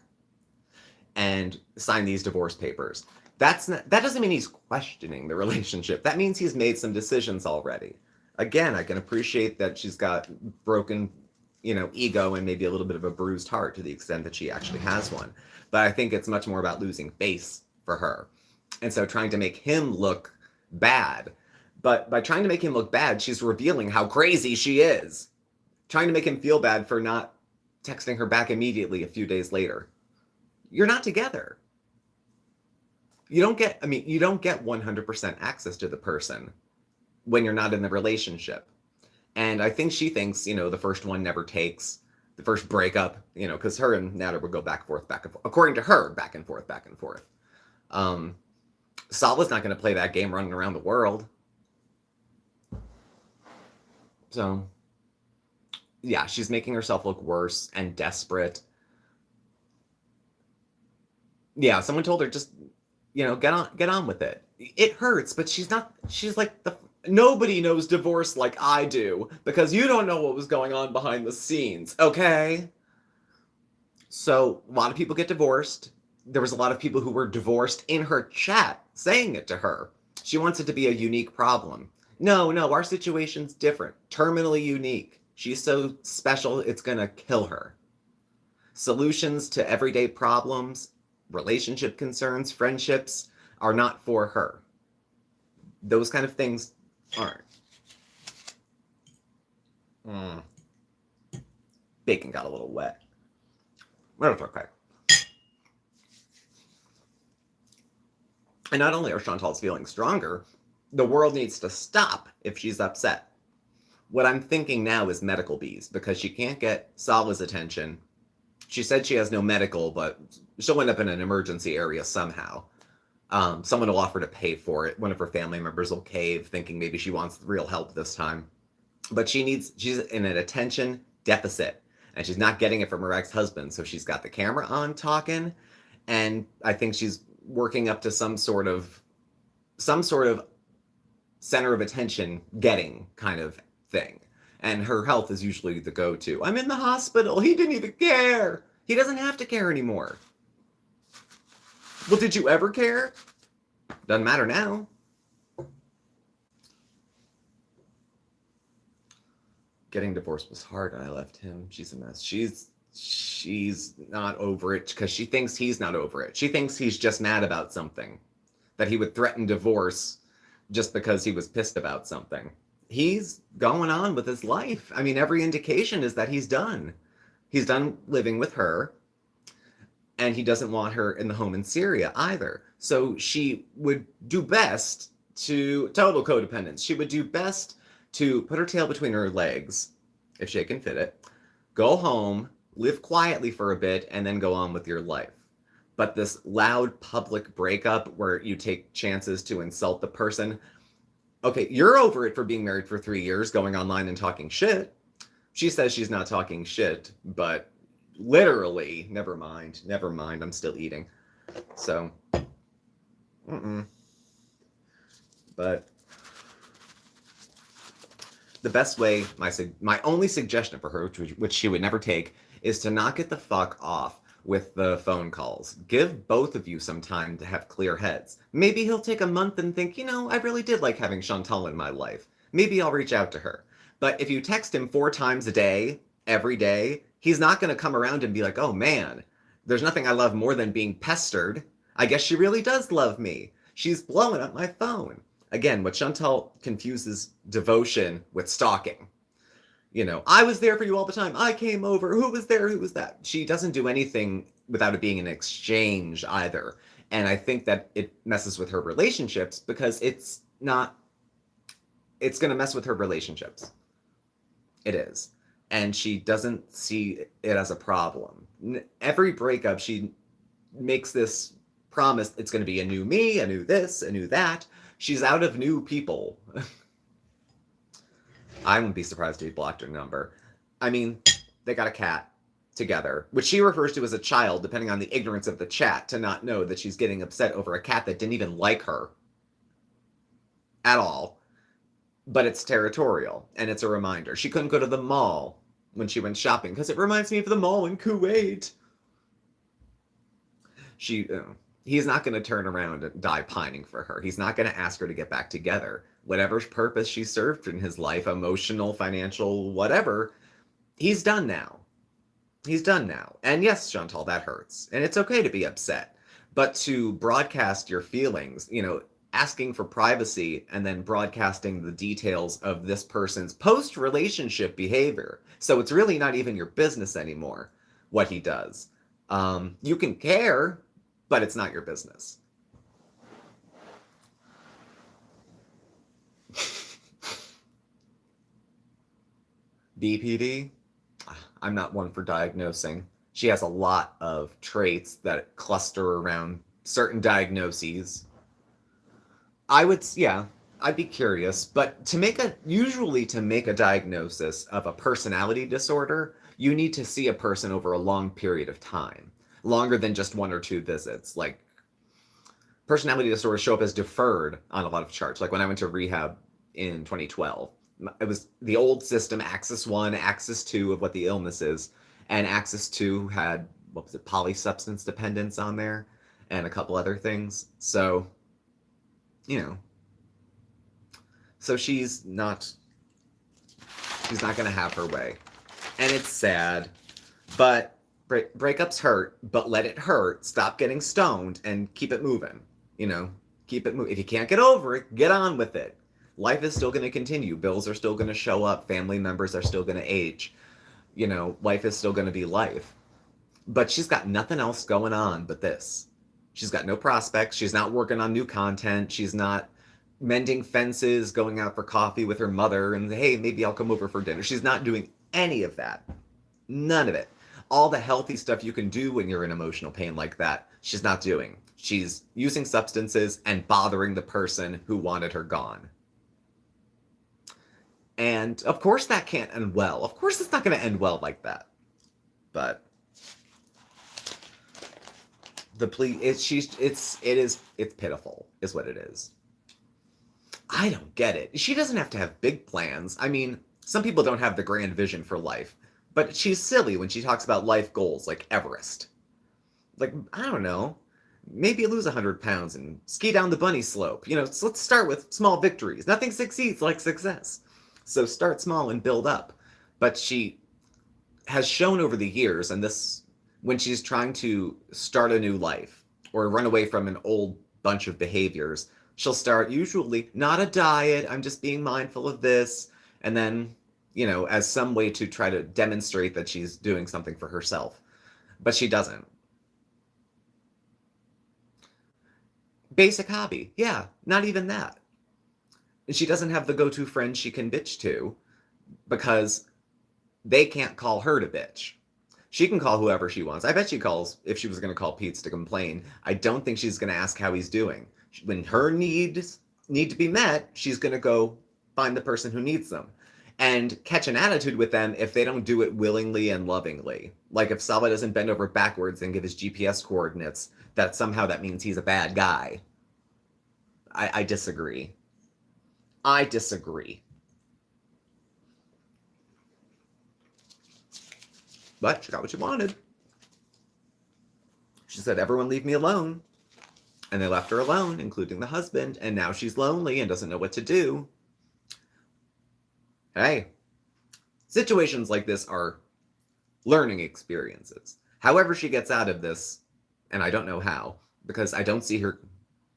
and sign these divorce papers. That doesn't mean he's questioning the relationship. That means he's made some decisions already. Again, I can appreciate that she's got broken, ego and maybe a little bit of a bruised heart to the extent that she actually has one. But I think it's much more about losing face for her. And so trying to make him look bad. But by trying to make him look bad, she's revealing how crazy she is. Trying to make him feel bad for not texting her back immediately a few days later. You're not together. You don't get 100% access to the person when you're not in the relationship. And I think she thinks, the first one never takes, the first breakup, because her and Nader would go back and forth. According to her, back and forth. Sala's not going to play that game running around the world. So, yeah, she's making herself look worse and desperate. Yeah, someone told her just, get on with it. It hurts, but she's like nobody knows divorce like I do because you don't know what was going on behind the scenes, okay? So a lot of people get divorced. There was a lot of people who were divorced in her chat saying it to her. She wants it to be a unique problem. No, our situation's different. Terminally unique. She's so special, it's gonna kill her. Solutions to everyday problems, relationship concerns, friendships are not for her. Those kind of things aren't. Bacon got a little wet. But it's okay. And not only are Chantal's feeling stronger, the world needs to stop if she's upset. What I'm thinking now is medical bees, because she can't get Sala's attention. She said she has no medical, but she'll end up in an emergency area somehow. Someone will offer to pay for it. One of her family members will cave, thinking maybe she wants real help this time. But she's in an attention deficit, and she's not getting it from her ex-husband, so she's got the camera on talking, and I think she's working up to some sort of center of attention getting kind of thing. And her health is usually the go-to. I'm in the hospital. He didn't even care. He doesn't have to care anymore. Well, did you ever care? Doesn't matter now. Getting divorced was hard and I left him. She's a mess. She's not over it because she thinks he's not over it. She thinks he's just mad about something. That he would threaten divorce just because he was pissed about something. He's going on with his life. I mean, every indication is that he's done. He's done living with her, and he doesn't want her in the home in Syria either. So she would do best to, total codependence, she would do best to put her tail between her legs, if she can fit it, go home, live quietly for a bit, and then go on with your life. But this loud public breakup where you take chances to insult the person, okay, you're over it for being married for 3 years, going online and talking shit. She says she's not talking shit, but literally, never mind, I'm still eating. So, But the best way, my only suggestion for her, which she would never take, is to not get the fuck off with the phone calls. Give both of you some time to have clear heads. Maybe he'll take a month and think, I really did like having Shantel in my life. Maybe I'll reach out to her. But if you text him 4 times a day, every day, he's not going to come around and be like, oh man, there's nothing I love more than being pestered. I guess she really does love me. She's blowing up my phone. Again, what Shantel confuses devotion with stalking. I was there for you all the time. I came over. Who was there? Who was that? She doesn't do anything without it being an exchange either. And I think that it messes with her relationships because it's going to mess with her relationships. It is. And she doesn't see it as a problem. Every breakup, she makes this promise it's going to be a new me, a new this, a new that. She's out of new people. I wouldn't be surprised if he blocked her number. I mean, they got a cat together, which she refers to as a child, depending on the ignorance of the chat, to not know that she's getting upset over a cat that didn't even like her at all. But it's territorial, and it's a reminder. She couldn't go to the mall when she went shopping, because it reminds me of the mall in Kuwait. He's not going to turn around and die pining for her. He's not going to ask her to get back together. Whatever purpose she served in his life, emotional, financial, whatever, he's done now. He's done now. And yes, Shantel, that hurts. And it's okay to be upset. But to broadcast your feelings, asking for privacy and then broadcasting the details of this person's post-relationship behavior. So it's really not even your business anymore, what he does. You can care, but it's not your business. BPD? I'm not one for diagnosing. She has a lot of traits that cluster around certain diagnoses. I'd be curious, but usually to make a diagnosis of a personality disorder, you need to see a person over a long period of time, longer than just 1 or 2 visits. Like, personality disorders show up as deferred on a lot of charts. Like when I went to rehab in 2012, it was the old system, Axis 1, Axis 2 of what the illness is, and Axis 2 had, polysubstance dependence on there, and a couple other things. So, so she's not going to have her way. And it's sad, but breakups hurt, but let it hurt. Stop getting stoned and keep it moving. Keep it moving. If you can't get over it, get on with it. Life is still going to continue. Bills are still going to show up. Family members are still going to age. Life is still going to be life. But she's got nothing else going on but this. She's got no prospects. She's not working on new content. She's not mending fences, going out for coffee with her mother, and hey, maybe I'll come over for dinner. She's not doing any of that. None of it. All the healthy stuff you can do when you're in emotional pain like that, she's not doing. She's using substances and bothering the person who wanted her gone. And of course that can't end well. Of course it's not going to end well like that. But the plea, it's pitiful, is what it is. I don't get it. She doesn't have to have big plans. I mean, some people don't have the grand vision for life, but she's silly when she talks about life goals like Everest. Like, I don't know, maybe lose 100 pounds and ski down the bunny slope. So let's start with small victories. Nothing succeeds like success. So start small and build up. But she has shown over the years, and this, when she's trying to start a new life or run away from an old bunch of behaviors, she'll start usually not a diet. I'm just being mindful of this. And then, as some way to try to demonstrate that she's doing something for herself. But she doesn't. Basic hobby. Yeah, not even that. She doesn't have the go-to friend she can bitch to because they can't call her to bitch. She can call whoever she wants. I bet she calls, if she was going to call Pete to complain, I don't think she's going to ask how he's doing. When her needs need to be met, she's going to go find the person who needs them and catch an attitude with them if they don't do it willingly and lovingly. Like if Saba doesn't bend over backwards and give his GPS coordinates, that somehow that means he's a bad guy. I disagree. I disagree. But she got what she wanted. She said, everyone leave me alone. And they left her alone, including the husband, and now she's lonely and doesn't know what to do. Hey, situations like this are learning experiences. However she gets out of this, and I don't know how, because I don't see her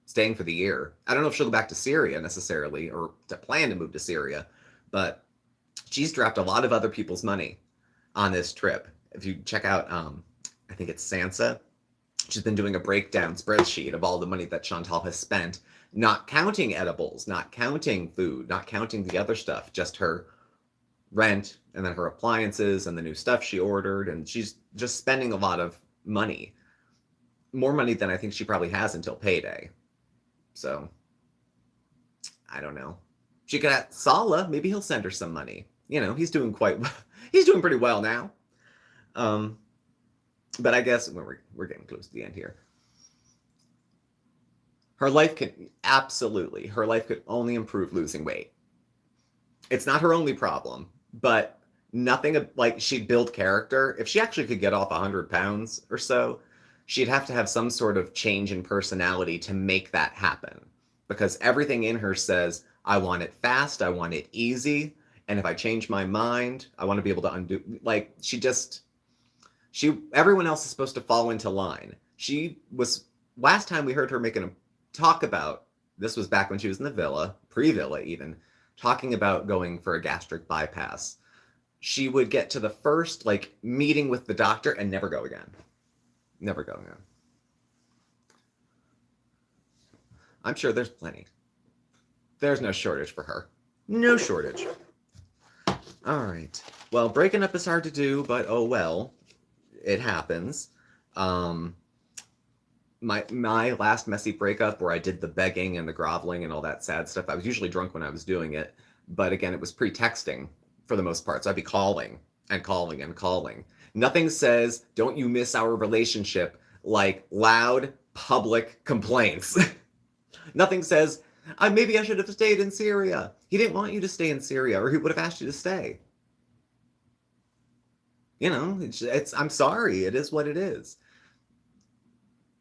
staying for the year. I don't know if she'll go back to Syria necessarily, or to plan to move to Syria, but she's dropped a lot of other people's money on this trip. If you check out, I think it's Sansa, she's been doing a breakdown spreadsheet of all the money that Shantel has spent, not counting edibles, not counting food, not counting the other stuff, just her rent and then her appliances and the new stuff she ordered. And she's just spending a lot of money, more money than I think she probably has until payday. So I don't know. She could ask Sala, maybe he'll send her some money. You know, he's doing pretty well now. But I guess we're getting close to the end here. Her life could only improve losing weight. It's not her only problem, but nothing like she'd build character. If she actually could get off 100 pounds or so, she'd have to have some sort of change in personality to make that happen. Because everything in her says, I want it fast, I want it easy, and if I change my mind, I want to be able to undo. Like, everyone else is supposed to fall into line. Last time we heard her making a talk about, this was back when she was in the villa, pre-villa even, talking about going for a gastric bypass. She would get to the first, meeting with the doctor and never go again. Never go again. I'm sure there's plenty. There's no shortage for her. No shortage. All right. Well, breaking up is hard to do, but oh well. It happens. My last messy breakup where I did the begging and the groveling and all that sad stuff, I was usually drunk when I was doing it. But again, it was pre-texting for the most part. So I'd be calling and calling and calling. Nothing says, don't you miss our relationship, like loud public complaints. Nothing says, maybe I should have stayed in Syria. He didn't want you to stay in Syria, or he would have asked you to stay. You know, I'm sorry. It is what it is.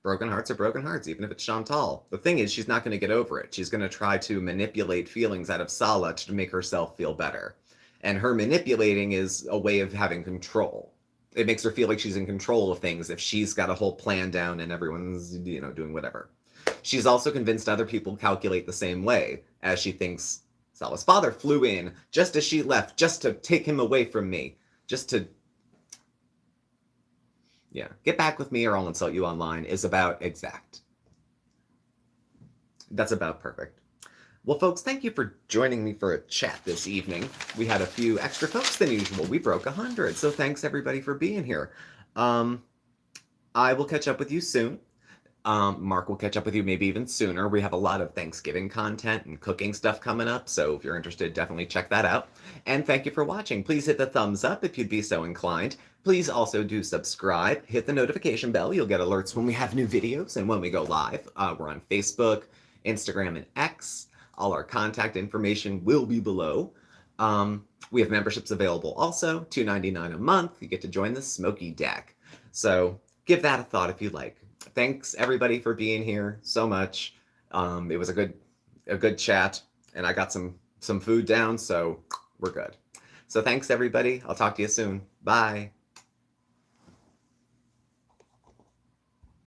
Broken hearts are broken hearts, even if it's Chantal. The thing is, she's not going to get over it. She's going to try to manipulate feelings out of Sala to make herself feel better. And her manipulating is a way of having control. It makes her feel like she's in control of things if she's got a whole plan down and everyone's, doing whatever. She's also convinced other people calculate the same way, as she thinks Sala's father flew in just as she left, just to take him away from me, just to get back with me or I'll insult you online is about exact. That's about perfect. Well, folks, thank you for joining me for a chat this evening. We had a few extra folks than usual. We broke 100, so thanks everybody for being here. I will catch up with you soon. Mark will catch up with you maybe even sooner. We have a lot of Thanksgiving content and cooking stuff coming up, so if you're interested, definitely check that out. And thank you for watching. Please hit the thumbs up if you'd be so inclined. Please also do subscribe, hit the notification bell. You'll get alerts when we have new videos and when we go live. We're on Facebook, Instagram, and X. All our contact information will be below. We have memberships available also, $2.99 a month. You get to join the Smoky Deck. So give that a thought if you like. Thanks everybody for being here so much. It was a good chat, and I got some food down, so we're good. So thanks everybody. I'll talk to you soon. Bye.